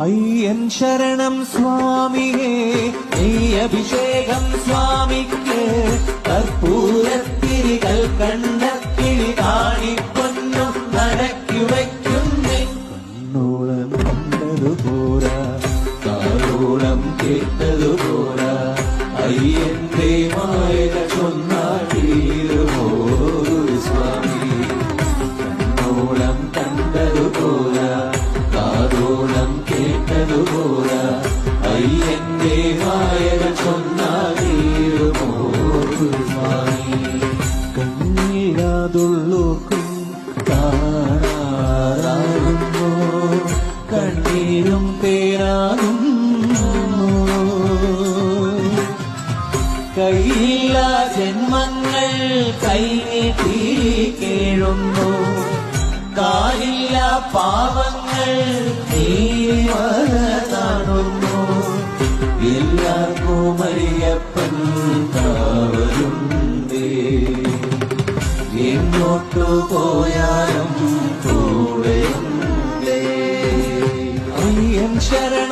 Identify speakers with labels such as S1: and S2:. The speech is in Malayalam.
S1: അയ്യൻ ശരണം സ്വാമിയേ നീ അഭിഷേകം സ്വാമിക്ക് കർപ്പൂരത്തിരികൾ കണ്ടക്കിളി കാണിപ്പൊന്നും നടക്കി വയ്ക്കുന്നേ കണ്ണോളം കണ്ടതു പോരാ കാലോളം കേട്ടതു പോരാ അയ്യന്റെ മായക ചൊന്നാടീരുമോ സ്വാമി കണ്ണോളം കണ്ടതു പോരാ കാലോളം കേട്ടതു പോരാ അയ്യന്റെ മായക ചൊന്നാടീരുമോ സ്വാമി കണ്ണീരാതുള്ളൂക്കും കാണാറാകുന്നു കണ്ണീരും തേരാകും കയ്യില്ല ജന്മങ്ങൾ കൈനീട്ടി കേഴുന്നു കാലില്ല പാവങ്ങൾ നീവതാണുന്നു എല്ലാവർക്കും അയ്യപ്പൻ കാവലുണ്ടേ എങ്ങോട്ടു പോയാലും കൂടെയുണ്ടേ അയ്യൻ ശരണം